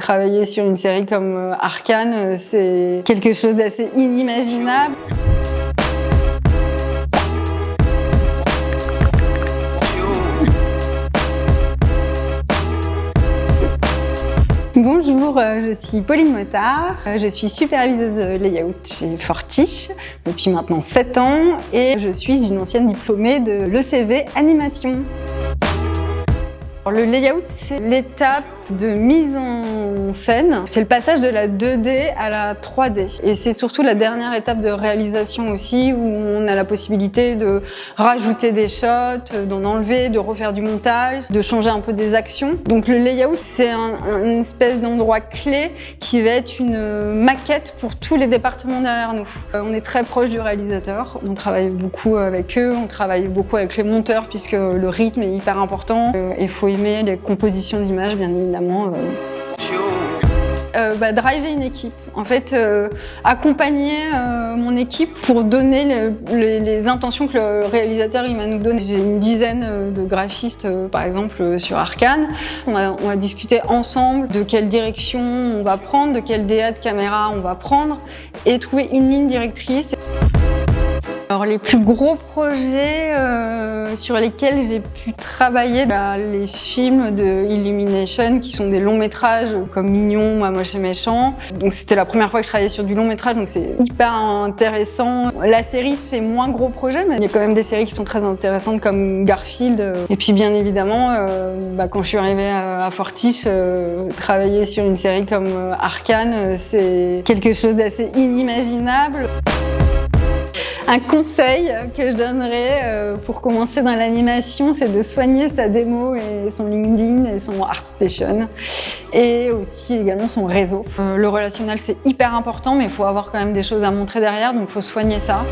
Travailler sur une série comme Arcane, c'est quelque chose d'assez inimaginable. Bonjour, je suis Pauline Motard, je suis superviseuse layout chez Fortiche depuis maintenant 7 ans et je suis une ancienne diplômée de l'ECV Animation. Le layout, c'est l'étape de mise en scène. C'est le passage de la 2D à la 3D. Et c'est surtout la dernière étape de réalisation aussi, où on a la possibilité de rajouter des shots, d'en enlever, de refaire du montage, de changer un peu des actions. Donc le layout, c'est une espèce d'endroit clé qui va être une maquette pour tous les départements derrière nous. On est très proche du réalisateur, on travaille beaucoup avec eux, on travaille beaucoup avec les monteurs puisque le rythme est hyper important. Il faut aimer les compositions d'images, bien évidemment. Driver une équipe, en fait, accompagner mon équipe pour donner les intentions que le réalisateur il va nous donner. J'ai une dizaine de graphistes, par exemple, sur Arcane. On va discuter ensemble de quelle direction on va prendre, de quelle DA de caméra on va prendre et trouver une ligne directrice. Alors les plus gros projets sur lesquels j'ai pu travailler, les films de Illumination qui sont des longs métrages comme Mignon, Moi Moche et Méchant. Donc c'était la première fois que je travaillais sur du long métrage, donc c'est hyper intéressant. La série c'est moins gros projet, mais il y a quand même des séries qui sont très intéressantes comme Garfield. Et puis bien évidemment, quand je suis arrivée à Fortiche, travailler sur une série comme Arcane, c'est quelque chose d'assez inimaginable. Un conseil que je donnerais pour commencer dans l'animation, c'est de soigner sa démo et son LinkedIn et son ArtStation et aussi également son réseau. Le relationnel, c'est hyper important, mais il faut avoir quand même des choses à montrer derrière, donc il faut soigner ça.